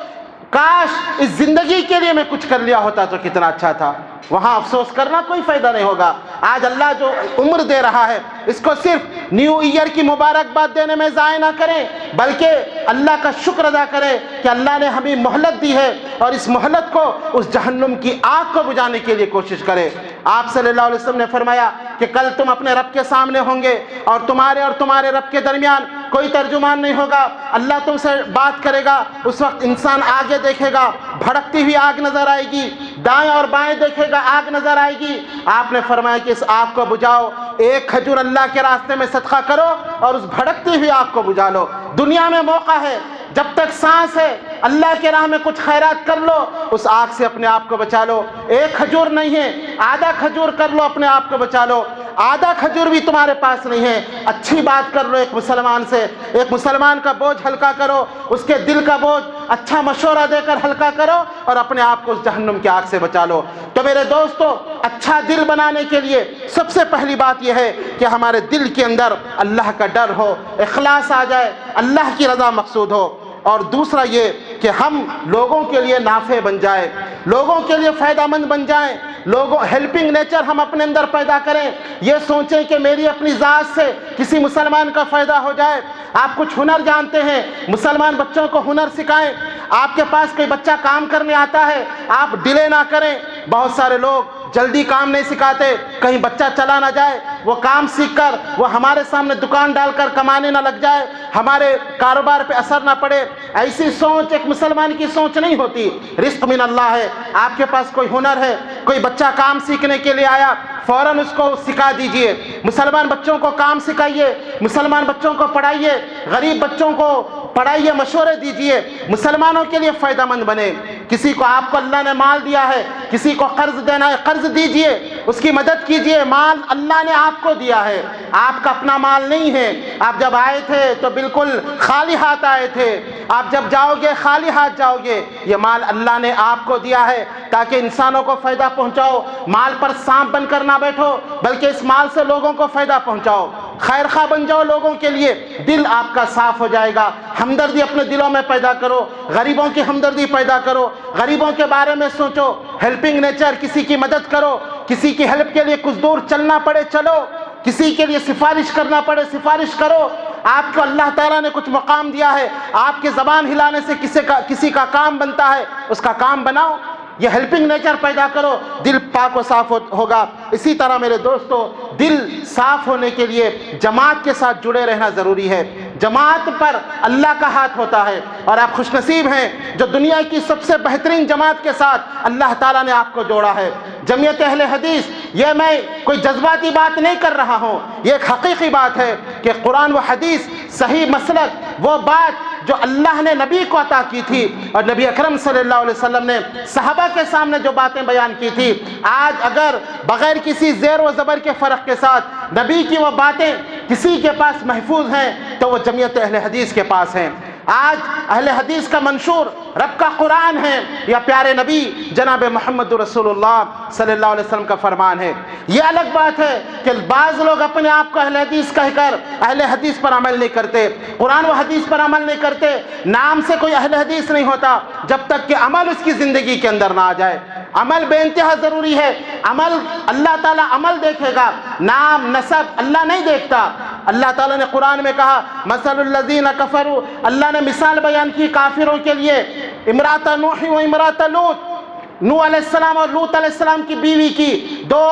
[SPEAKER 1] کاش اس زندگی کے لیے میں کچھ کر لیا ہوتا تو کتنا اچھا تھا، وہاں افسوس کرنا کوئی فائدہ نہیں ہوگا۔ آج اللہ جو عمر دے رہا ہے اس کو صرف نیو ایئر کی مبارکباد دینے میں ضائع نہ کریں، بلکہ اللہ کا شکر ادا کریں کہ اللہ نے ہمیں مہلت دی ہے، اور اس مہلت کو اس جہنم کی آگ کو بجھانے کے لیے کوشش کریں۔ آپ صلی اللہ علیہ وسلم نے فرمایا کہ کل تم اپنے رب کے سامنے ہوں گے اور تمہارے رب کے درمیان کوئی ترجمان نہیں ہوگا، اللہ تم سے بات کرے گا۔ اس وقت انسان آگے دیکھے گا، بھڑکتی ہوئی آگ نظر آئے گی، دائیں اور بائیں دیکھے گا، آگ نظر آئے گی۔ آپ نے فرمایا کہ اس آگ کو بجھاؤ، ایک کھجور اللہ کے راستے میں صدقہ کرو اور اس بھڑکتی ہوئی آگ کو بجھا لو۔ دنیا میں موقع ہے، جب تک سانس ہے اللہ کے راہ میں کچھ خیرات کر لو، اس آگ سے اپنے آپ کو بچا لو۔ ایک کھجور نہیں ہے، آدھا کھجور کر لو، اپنے آپ کو بچا لو۔ آدھا کھجور بھی تمہارے پاس نہیں ہے، اچھی بات کر لو ایک مسلمان سے، ایک مسلمان کا بوجھ ہلکا کرو، اس کے دل کا بوجھ اچھا مشورہ دے کر ہلکا کرو اور اپنے آپ کو اس جہنم کی آگ سے بچا لو۔ تو میرے دوستو، اچھا دل بنانے کے لیے سب سے پہلی بات یہ ہے کہ ہمارے دل کے اندر اللہ کا ڈر ہو، اخلاص آ جائے، اللہ کی رضا مقصود ہو۔ اور دوسرا یہ کہ ہم لوگوں کے لیے نافع بن جائیں، لوگوں کے لیے فائدہ مند بن جائیں، ہیلپنگ نیچر ہم اپنے اندر پیدا کریں۔ یہ سوچیں کہ میری اپنی ذات سے کسی مسلمان کا فائدہ ہو جائے۔ آپ کچھ ہنر جانتے ہیں، مسلمان بچوں کو ہنر سکھائیں۔ آپ کے پاس کوئی بچہ کام کرنے آتا ہے، آپ ڈیلے نہ کریں۔ بہت سارے لوگ جلدی کام نہیں سکھاتے، کہیں بچہ چلا نہ جائے، وہ کام سیکھ کر وہ ہمارے سامنے دکان ڈال کر کمانے نہ لگ جائے، ہمارے کاروبار پہ اثر نہ پڑے۔ ایسی سوچ ایک مسلمان کی سوچ نہیں ہوتی۔ رزق من اللہ ہے، آپ کے پاس کوئی ہنر ہے، کوئی بچہ کام سیکھنے کے لیے آیا، فوراً اس کو سکھا دیجئے۔ مسلمان بچوں کو کام سکھائیے، مسلمان بچوں کو پڑھائیے، غریب بچوں کو پڑھائیے، مشورے دیجئے، مسلمانوں کے لیے فائدہ مند بنے۔ کسی کو آپ کو اللہ نے مال دیا ہے، کسی کو قرض دینا ہے، قرض دیجئے، اس کی مدد کیجئے۔ مال اللہ نے آپ کو دیا ہے، آپ کا اپنا مال نہیں ہے۔ آپ جب آئے تھے تو بالکل خالی ہاتھ آئے تھے، آپ جب جاؤ گے خالی ہاتھ جاؤ گے۔ یہ مال اللہ نے آپ کو دیا ہے تاکہ انسانوں کو فائدہ پہنچاؤ۔ مال پر سانپ بن کر نہ بیٹھو، بلکہ اس مال سے لوگوں کو فائدہ پہنچاؤ، خیر خواہ بن جاؤ لوگوں کے لیے۔ دل آپ کا صاف ہو جائے گا۔ ہمدردی اپنے دلوں میں پیدا کرو، غریبوں کی ہمدردی پیدا کرو، غریبوں کے بارے میں سوچو، ہیلپنگ نیچر، کسی کی مدد کرو، کسی کی ہیلپ کے لیے کچھ دور چلنا پڑے چلو، کسی کے لیے سفارش کرنا پڑے سفارش کرو۔ آپ کو اللہ تعالیٰ نے کچھ مقام دیا ہے، آپ کی زبان ہلانے سے کسی کا کام بنتا ہے، اس کا کام بناؤ۔ یہ ہیلپنگ نیچر پیدا کرو، دل پاک و صاف ہوگا۔ اسی طرح میرے دوستو، دل صاف ہونے کے لیے جماعت کے ساتھ جڑے رہنا ضروری ہے۔ جماعت پر اللہ کا ہاتھ ہوتا ہے، اور آپ خوش نصیب ہیں جو دنیا کی سب سے بہترین جماعت کے ساتھ اللہ تعالیٰ نے آپ کو جوڑا ہے، جمعیت اہل حدیث۔ یہ میں کوئی جذباتی بات نہیں کر رہا ہوں، یہ ایک حقیقی بات ہے کہ قرآن و حدیث، صحیح مسلک، وہ بات جو اللہ نے نبی کو عطا کی تھی، اور نبی اکرم صلی اللہ علیہ وسلم نے صحابہ کے سامنے جو باتیں بیان کی تھی، آج اگر بغیر کسی زیر و زبر کے فرق کے ساتھ نبی کی وہ باتیں کسی کے پاس محفوظ ہیں تو وہ جمعیت اہل حدیث کے پاس ہیں۔ آج اہل حدیث کا منشور رب کا قرآن ہے یا پیارے نبی جناب محمد رسول اللہ صلی اللہ علیہ وسلم کا فرمان ہے۔ یہ الگ بات ہے کہ بعض لوگ اپنے آپ کو اہل حدیث کہہ کر اہل حدیث پر عمل نہیں کرتے، قرآن و حدیث پر عمل نہیں کرتے۔ نام سے کوئی اہل حدیث نہیں ہوتا جب تک کہ عمل اس کی زندگی کے اندر نہ آ جائے۔ عمل بے انتہا ضروری ہے۔ عمل اللہ تعالیٰ عمل دیکھے گا، نام نسب اللہ نہیں دیکھتا۔ اللہ تعالیٰ نے قرآن میں کہا مثل الذین کفروا، اللہ نے مثال بیان کی کافروں کے لیے، امرأۃ نوح و امرأۃ لوط، نوح علیہ السلام اور لوط علیہ السلام کی بیوی کی، دو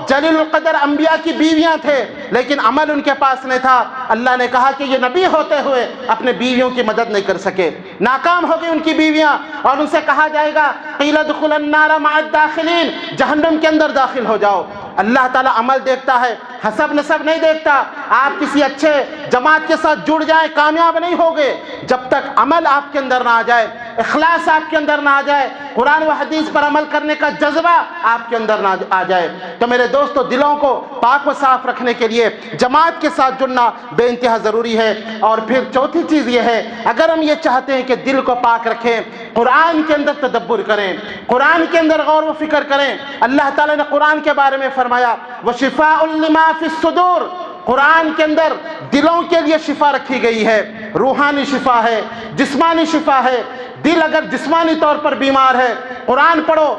[SPEAKER 1] جلیل القدر انبیاء کی بیویاں تھے، لیکن عمل ان کے پاس نہیں تھا۔ اللہ نے کہا کہ یہ نبی ہوتے ہوئے اپنے بیویوں کی مدد نہیں کر سکے، ناکام ہو گئی ان کی بیویاں، اور ان سے کہا جائے گا قیل ادخلوا النار مع الداخلین، جہنم کے اندر داخل ہو جاؤ۔ اللہ تعالیٰ عمل دیکھتا ہے، حسب نسب نہیں دیکھتا۔ آپ کسی اچھے جماعت کے ساتھ جڑ جائیں، کامیاب نہیں ہوگے جب تک عمل آپ کے اندر نہ آ جائے، اخلاص آپ کے اندر نہ آ جائے، قرآن و حدیث پر عمل کرنے کا جذبہ آپ کے اندر نہ آ جائے۔ تو میرے دوستو، دلوں کو پاک و صاف رکھنے کے لیے جماعت کے ساتھ جڑنا بے انتہا ضروری ہے۔ اور پھر چوتھی چیز یہ ہے، اگر ہم یہ چاہتے ہیں کہ دل کو پاک رکھیں، قرآن کے اندر تدبر کریں، قرآن کے اندر غور و فکر کریں۔ اللہ تعالیٰ نے قرآن کے بارے میں فرمایا وَشِفَاءٌ لِمَا فِي الصُّدُورِ، قرآن کے اندر دلوں کے لیے شفا رکھی گئی ہے۔ روحانی شفا ہے، جسمانی شفا ہے۔ دل اگر جسمانی طور پر بیمار ہے، قرآن پڑھو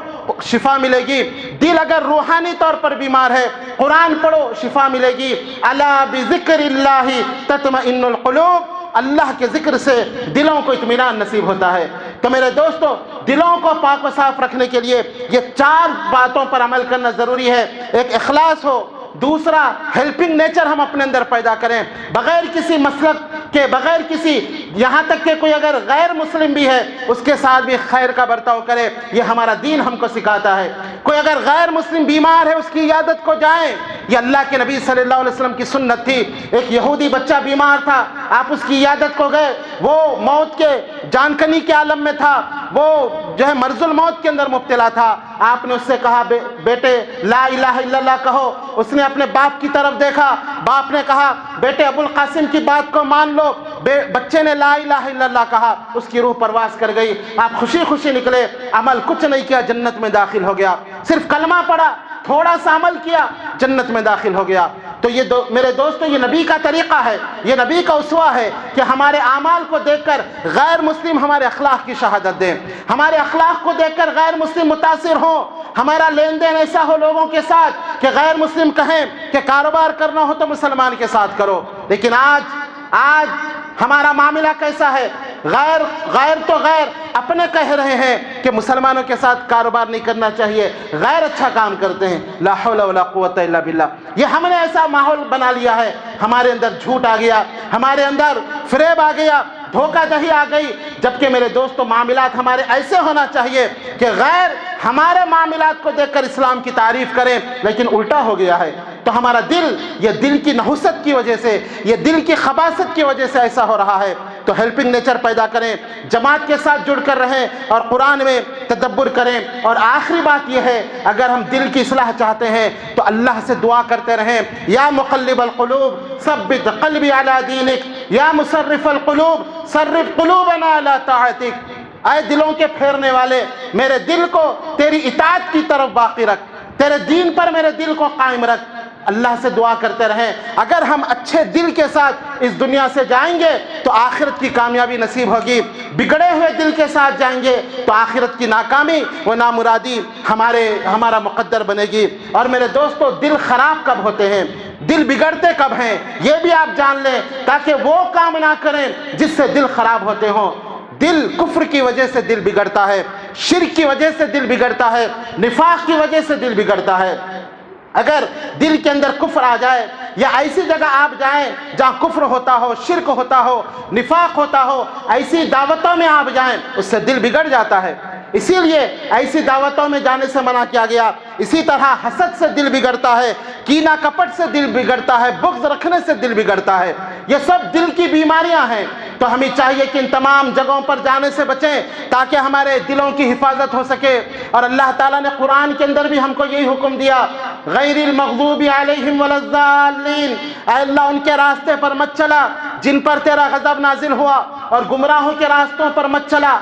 [SPEAKER 1] شفا ملے گی۔ دل اگر روحانی طور پر بیمار ہے، قرآن پڑھو شفا ملے گی۔ الا بذکر اللہ تطمئن القلوب، اللہ کے ذکر سے دلوں کو اطمینان نصیب ہوتا ہے۔ تو میرے دوستو، دلوں کو پاک و صاف رکھنے کے لیے یہ 4 باتوں پر عمل کرنا ضروری ہے۔ ایک اخلاص ہو، دوسرا ہیلپنگ نیچر ہم اپنے اندر پیدا کریں، بغیر کسی مسلک کے، بغیر کسی، یہاں تک کہ کوئی اگر غیر مسلم بھی ہے اس کے ساتھ بھی خیر کا برتاؤ کرے، یہ ہمارا دین ہم کو سکھاتا ہے۔ کوئی اگر غیر مسلم بیمار ہے اس کی عیادت کو جائیں، یہ اللہ کے نبی صلی اللہ علیہ وسلم کی سنت تھی۔ ایک یہودی بچہ بیمار تھا، آپ اس کی عیادت کو گئے، وہ موت کے جان کنی کے عالم میں تھا، وہ جو ہے مرض الموت کے اندر مبتلا تھا۔ آپ نے اس سے کہا بیٹے لا الہ الا اللہ کہو۔ اس نے اپنے باپ کی طرف دیکھا، باپ نے کہا بیٹے ابو القاسم کی بات کو مان لو۔ بچے نے لا الہ الا اللہ کہا، اس کی روح پرواز کر گئی۔ آپ خوشی خوشی نکلے، عمل کچھ نہیں کیا، جنت میں داخل ہو گیا۔ صرف کلمہ پڑھا، تھوڑا سا عمل کیا، جنت میں داخل ہو گیا۔ تو یہ میرے دوستو، یہ نبی کا طریقہ ہے، یہ نبی کا اسوہ ہے کہ ہمارے اعمال کو دیکھ کر غیر مسلم ہمارے اخلاق کی شہادت دیں، ہمارے اخلاق کو دیکھ کر غیر مسلم متاثر ہوں، ہمارا لین دین ایسا ہو لوگوں کے ساتھ کہ غیر مسلم کہیں کہ کاروبار کرنا ہو تو مسلمان کے ساتھ کرو۔ لیکن آج ہمارا معاملہ کیسا ہے؟ غیر تو غیر اپنے کہہ رہے ہیں کہ مسلمانوں کے ساتھ کاروبار نہیں کرنا چاہیے، غیر اچھا کام کرتے ہیں۔ لا حول ولا قوت الا باللہ۔ یہ ہم نے ایسا ماحول بنا لیا ہے، ہمارے اندر جھوٹ آ گیا، ہمارے اندر فریب آ گیا، دھوکہ دہی آ گئی۔ جبکہ میرے دوستو، معاملات ہمارے ایسے ہونا چاہیے کہ غیر ہمارے معاملات کو دیکھ کر اسلام کی تعریف کریں، لیکن الٹا ہو گیا ہے۔ تو ہمارا دل، یہ دل کی نحوست کی وجہ سے، یہ دل کی خباثت کی وجہ سے ایسا ہو رہا ہے۔ تو ہیلپنگ نیچر پیدا کریں، جماعت کے ساتھ جڑ کر رہیں اور قرآن میں تدبر کریں۔ اور آخری بات یہ ہے، اگر ہم دل کی اصلاح چاہتے ہیں تو اللہ سے دعا کرتے رہیں، یا مقلب القلوب ثبت قلبی علی دینک، یا مصرف القلوب صرف قلوبنا علی طاعتک۔ اے دلوں کے پھیرنے والے، میرے دل کو تیری اطاعت کی طرف باقی رکھ، تیرے دین پر میرے دل کو قائم رکھ۔ اللہ سے دعا کرتے رہیں۔ اگر ہم اچھے دل کے ساتھ اس دنیا سے جائیں گے تو آخرت کی کامیابی نصیب ہوگی، بگڑے ہوئے دل کے ساتھ جائیں گے تو آخرت کی ناکامی و نامرادی ہمارا مقدر بنے گی۔ اور میرے دوستو، دل خراب کب ہوتے ہیں، دل بگڑتے کب ہیں، یہ بھی آپ جان لیں، تاکہ وہ کام نہ کریں جس سے دل خراب ہوتے ہوں۔ دل کفر کی وجہ سے دل بگڑتا ہے، شرک کی وجہ سے دل بگڑتا ہے، نفاق کی وجہ سے دل بگڑتا ہے۔ اگر دل کے اندر کفر آ جائے، یا ایسی جگہ آپ جائیں جہاں کفر ہوتا ہو، شرک ہوتا ہو، نفاق ہوتا ہو، ایسی دعوتوں میں آپ جائیں، اس سے دل بگڑ جاتا ہے۔ اسی لیے ایسی دعوتوں میں جانے سے منع کیا گیا۔ اسی طرح حسد سے دل بگڑتا ہے، کینہ کپٹ سے دل بگڑتا ہے، بغض رکھنے سے دل بگڑتا ہے۔ یہ سب دل کی بیماریاں ہیں۔ تو ہمیں چاہیے کہ ان تمام جگہوں پر جانے سے بچیں تاکہ ہمارے دلوں کی حفاظت ہو سکے۔ اور اللہ تعالیٰ نے قرآن کے اندر بھی ہم کو یہی حکم دیا، غیر المغضوب علیہم ولا الضالین، اے اللہ ان کے راستے پر مت چلا جن پر تیرا غضب نازل ہوا، اور گمراہوں کے راستوں پر مت چلا۔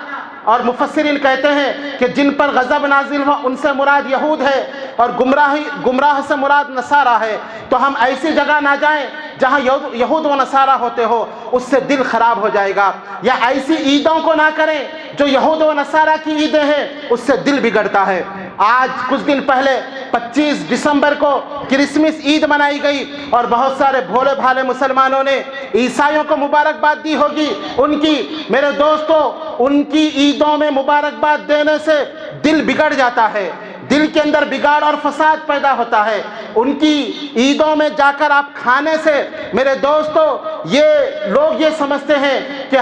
[SPEAKER 1] اور مفسرین کہتے ہیں کہ جن پر غضب نازل ہوا ان سے مراد یہود ہے، اور گمراہ سے مراد نصارہ ہے۔ تو ہم ایسی جگہ نہ جائیں جہاں یہود و نصارہ ہوتے ہو، اس سے دل خراب ہو جائے گا۔ یا ایسی عیدوں کو نہ کریں جو یہود و نصارہ کی عیدیں ہیں، اس سے دل بگڑتا ہے۔ آج کچھ دن پہلے 25 دسمبر کو کرسمس عید منائی گئی، اور بہت سارے بھولے بھالے مسلمانوں نے عیسائیوں کو مبارکباد دی ہوگی۔ میرے دوستو، ان کی عیدوں میں مبارکباد دینے سے دل بگڑ جاتا ہے، دل کے اندر بگاڑ اور فساد پیدا ہوتا ہے۔ ان کی عیدوں میں جا کر آپ کھانے سے میرے دوستو، یہ لوگ یہ سمجھتے ہیں کہ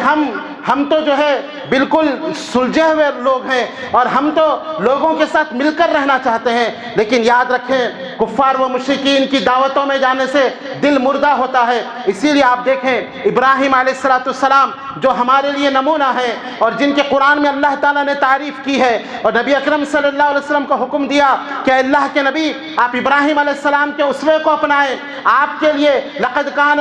[SPEAKER 1] ہم تو جو ہے بالکل سلجھے ہوئے لوگ ہیں، اور ہم تو لوگوں کے ساتھ مل کر رہنا چاہتے ہیں۔ لیکن یاد رکھیں، کفار و مشرکین کی دعوتوں میں جانے سے دل مردہ ہوتا ہے۔ اسی لیے آپ دیکھیں، ابراہیم علیہ السلام جو ہمارے لیے نمونہ ہیں، اور جن کے قرآن میں اللہ تعالیٰ نے تعریف کی ہے، اور نبی اکرم صلی اللہ علیہ وسلم کو حکم دیا کہ اللہ کے نبی آپ ابراہیم علیہ السلام کے اسوے کو اپنائیں۔ آپ کے لیے لقد کان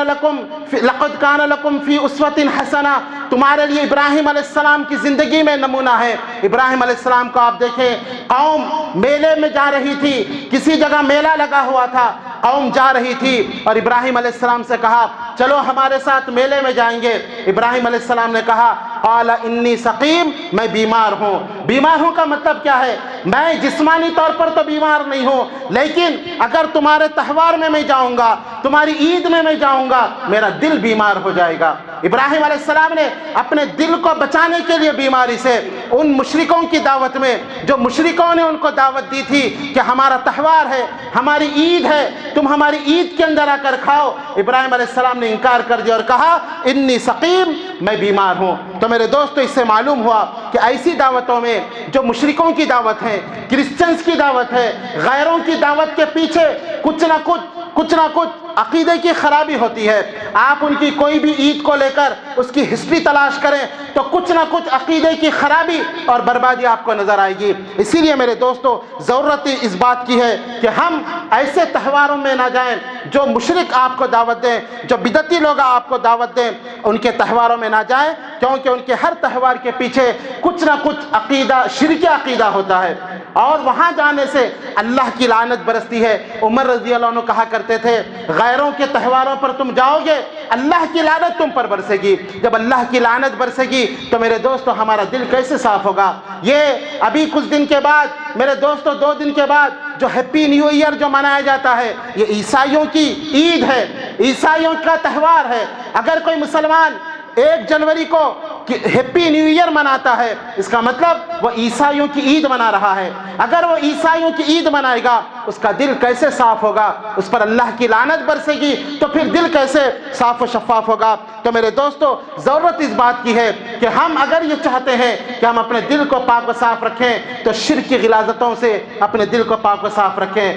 [SPEAKER 1] لکم فی اسوۃ حسنہ، تمہارے لیے ابراہیم علیہ السلام کی زندگی میں نمونہ ہے۔ ابراہیم علیہ السلام کو آپ دیکھیں، قوم میلے میں جا رہی تھی، کسی جگہ میلہ لگا ہوا تھا، قوم جا رہی تھی اور ابراہیم علیہ السلام سے کہا چلو ہمارے ساتھ میلے میں جائیں گے۔ ابراہیم علیہ السلام نے کہا قال انی سقیم، میں بیمار ہوں۔ بیمار ہوں کا مطلب کیا ہے؟ میں جسمانی طور پر تو بیمار نہیں ہوں، لیکن اگر تمہارے تہوار میں جاؤں گا، تمہاری عید میں جاؤں گا، میرا دل بیمار ہو جائے گا۔ ابراہیم علیہ السلام نے اپنے دل کو بچانے کے لیے بیماری سے ان مشرکوں کی دعوت میں، جو مشرکوں نے ان کو دعوت دی تھی کہ ہمارا تہوار ہے، ہماری عید ہے، تم ہماری عید کے اندر آ کر کھاؤ، ابراہیم علیہ السلام نے انکار کر دیا اور کہا انی سقیم، میں بیمار ہوں۔ تو میرے دوستو اس سے معلوم ہوا کہ ایسی دعوتوں میں جو مشرکوں کی دعوت ہے، کرسچنز کی دعوت ہے، غیروں کی دعوت کے پیچھے کچھ نہ کچھ عقیدے کی خرابی ہوتی ہے۔ آپ ان کی کوئی بھی عید کو لے کر اس کی ہسٹری تلاش کریں تو کچھ نہ کچھ عقیدے کی خرابی اور بربادی آپ کو نظر آئے گی۔ اسی لیے میرے دوستو ضرورت اس بات کی ہے کہ ہم ایسے تہواروں میں نہ جائیں جو مشرک آپ کو دعوت دیں، جو بدعتی لوگ آپ کو دعوت دیں، ان کے تہواروں میں نہ جائیں، کیونکہ ان کے ہر تہوار کے پیچھے کچھ نہ کچھ عقیدہ، شرکی عقیدہ ہوتا ہے، اور وہاں جانے سے اللہ کی لعنت برستی ہے۔ عمر رضی اللہ عنہ کہا کرتے تھے غیروں کے تہواروں پر تم جاؤ گے اللہ کی لعنت تم پر برسے گی۔ جب اللہ کی لعنت برسے گی تو میرے دوستو ہمارا دل کیسے صاف ہوگا؟ یہ ابھی کچھ دن کے بعد میرے دوستو، 2 دن کے بعد جو ہیپی نیو ایئر جو منایا جاتا ہے، یہ عیسائیوں کی عید ہے، عیسائیوں کا تہوار ہے۔ اگر کوئی مسلمان 1 جنوری کو ہیپی نیو ایئر مناتا ہے، اس کا مطلب وہ عیسائیوں کی عید منا رہا ہے۔ اگر وہ عیسائیوں کی عید منائے گا، اس کا دل کیسے صاف ہوگا؟ اس پر اللہ کی لعنت برسے گی تو پھر دل کیسے صاف و شفاف ہوگا؟ تو میرے دوستو ضرورت اس بات کی ہے کہ ہم اگر یہ چاہتے ہیں کہ ہم اپنے دل کو پاک و صاف رکھیں تو شرک کی غلاظتوں سے اپنے دل کو پاک و صاف رکھیں،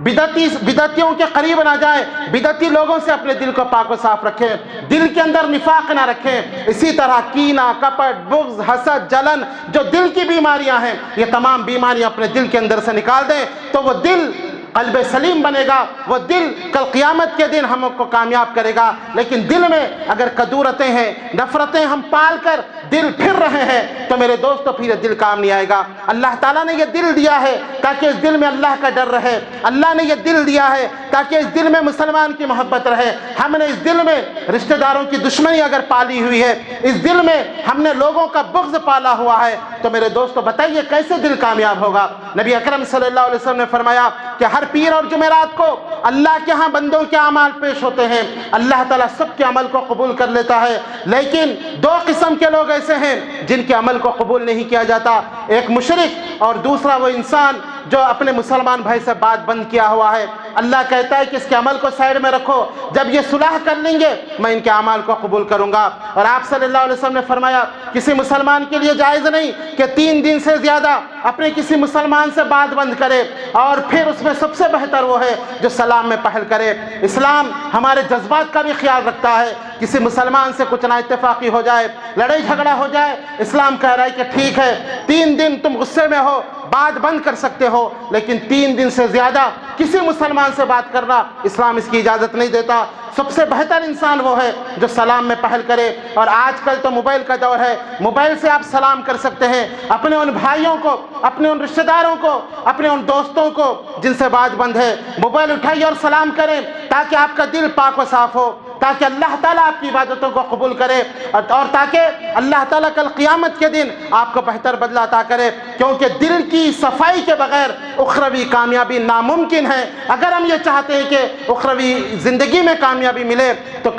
[SPEAKER 1] بدعتیوں کے قریب نہ جائیں، بدعتی لوگوں سے اپنے دل کو پاک و صاف رکھیں، دل کے اندر نفاق نہ رکھیں۔ اسی طرح کینہ، کپٹ، بغض، حسد، جلن، جو دل کی بیماریاں ہیں، یہ تمام بیماریاں اپنے دل کے اندر سے نکال دیں تو وہ دل قلب سلیم بنے گا، وہ دل کل قیامت کے دن ہم کو کامیاب کرے گا۔ لیکن دل میں اگر کدورتیں ہیں، نفرتیں ہم پال کر دل پھر رہے ہیں تو میرے دوستو پھر یہ دل کام نہیں آئے گا۔ اللہ تعالیٰ نے یہ دل دیا ہے تاکہ اس دل میں اللہ کا ڈر رہے، اللہ نے یہ دل دیا ہے تاکہ اس دل میں مسلمان کی محبت رہے۔ ہم نے اس دل میں رشتہ داروں کی دشمنی اگر پالی ہوئی ہے، اس دل میں ہم نے لوگوں کا بغض پالا ہوا ہے، تو میرے دوستو بتائیے کیسے دل کامیاب ہوگا؟ نبی اکرم صلی اللہ علیہ وسلم نے فرمایا کہ ہر پیر اور جمعرات کو اللہ کے ہاں بندوں کے اعمال پیش ہوتے ہیں، اللہ تعالیٰ سب کے عمل کو قبول کر لیتا ہے، لیکن 2 قسم کے لوگ ایسے ہیں جن کے عمل کو قبول نہیں کیا جاتا، ایک مشرک اور دوسرا وہ انسان جو اپنے مسلمان بھائی سے بات بند کیا ہوا ہے۔ اللہ کہتا ہے کہ اس کے عمل کو سائڈ میں رکھو، جب یہ صلح کر لیں گے میں ان کے اعمال کو قبول کروں گا۔ اور آپ صلی اللہ علیہ وسلم نے فرمایا کسی مسلمان کے لیے جائز نہیں کہ 3 دن سے زیادہ اپنے کسی مسلمان سے بات بند کرے، اور پھر اس میں سب سے بہتر وہ ہے جو سلام میں پہل کرے۔ اسلام ہمارے جذبات کا بھی خیال رکھتا ہے، کسی مسلمان سے کچھ نہ اتفاقی ہو جائے، لڑائی جھگڑا ہو جائے، اسلام کہہ رہا ہے کہ ٹھیک ہے 3 دن تم غصے میں ہو، بات بند کر سکتے ہو، لیکن 3 دن سے زیادہ کسی مسلمان سے بات کرنا اسلام اس کی اجازت نہیں دیتا۔ سب سے بہتر انسان وہ ہے جو سلام میں پہل کرے، اور آج کل تو موبائل کا دور ہے، موبائل سے آپ سلام کر سکتے ہیں اپنے ان بھائیوں کو، اپنے ان رشتہ داروں کو، اپنے ان دوستوں کو جن سے بات بند ہے، موبائل اٹھائیے اور سلام کریں تاکہ آپ کا دل پاک و صاف ہو، تاکہ اللہ تعالیٰ آپ کی عبادتوں کو قبول کرے، اور تاکہ اللہ تعالیٰ کل قیامت کے دن آپ کو بہتر بدلہ عطا کرے، کیونکہ دل کی صفائی کے بغیر اخروی کامیابی ناممکن ہے۔ اگر ہم یہ چاہتے ہیں کہ اخروی زندگی میں کامیابی ملے تو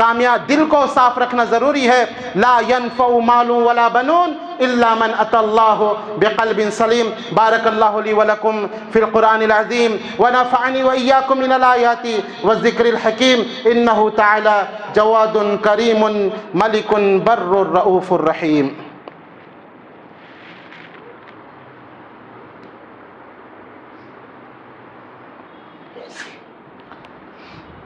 [SPEAKER 1] دل کو صاف رکھنا ضروری ہے۔ لا ينفع مال ولا بنون إلا من أتى الله بقلب سليم۔ بارك الله لي ولكم في القرآن العظيم ونفعني وإياكم من الآيات والذكر الحكيم، إنه تعالى جواد كريم ملك بر رؤوف رحيم۔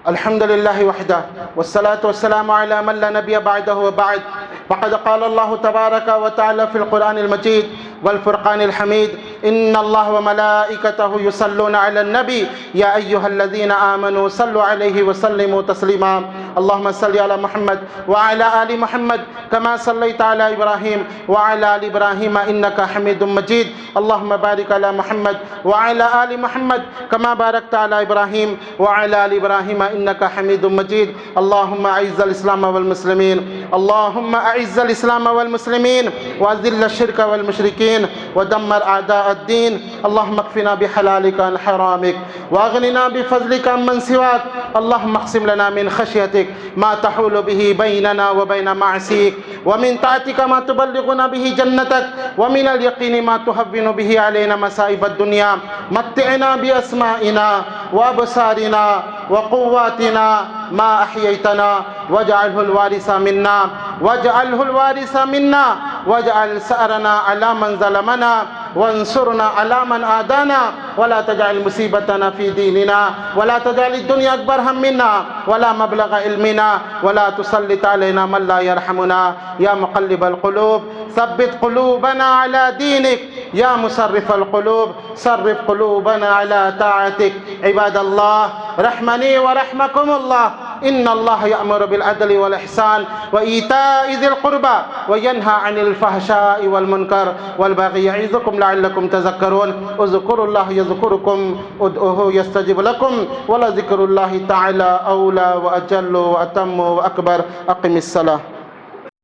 [SPEAKER 1] الحمد لله وحده والصلاة والسلام على من لا نبي بعده وبعد، فقد قال الله تبارك وتعالى في القرآن المجيد والفرقان الحميد: إن الله وملائكته يصلون على النبي يا أيها الذين آمنوا صلوا عليه وسلموا تسليما۔ اللهم صل على محمد وعلى آل محمد كما صليت على إبراهيم وعلى آل إبراهيم إنك حميد مجيد. اللهم بارك على محمد وعلى آل محمد كما باركت على إبراهيم وعلى آل إبراهيم إنك حميد مجيد. اللهم أعز الإسلام والمسلمين، اللهم أعز الإسلام والمسلمين وأذل الشرك والمشركين ودمر أعداء الدين. اللهم اكفنا بحلالك عن حرامك وأغننا بفضلك عمن سواك. اللهم اقسم لنا من خشيتك ما تحول به بيننا وبين معصيك، ومن طاعتك ما تبلغنا به جنتك، ومن اليقين ما تهون به علينا مصائب الدنيا. متعنا بأسمائنا وأبصارنا وقواتنا ما أحييتنا واجعله الوارث منا، واجعله الوارث منا، واجعل ثأرنا على من ظلمنا وانصرنا على من آدانا، ولا تجعل مصيبتنا في ديننا، ولا تجعل الدنيا أكبر همنا ولا مبلغ علمنا، ولا تسلط علينا من لا يرحمنا. يا مقلب القلوب ثبت قلوبنا على دينك، يا مصرف القلوب صرف قلوبنا على طاعتك. عباد الله رحمني ورحمكم الله، إن الله يأمر بالعدل والإحسان وإيتاء ذي القربى وينهى عن الفحشاء والمنكر والبغي يعظكم لعلكم تذكرون. اذكروا الله يذكركم، ادعوه يستجب لكم، ولذكر الله تعالى أولى وأجل وأتم وأكبر. أقم الصلاة.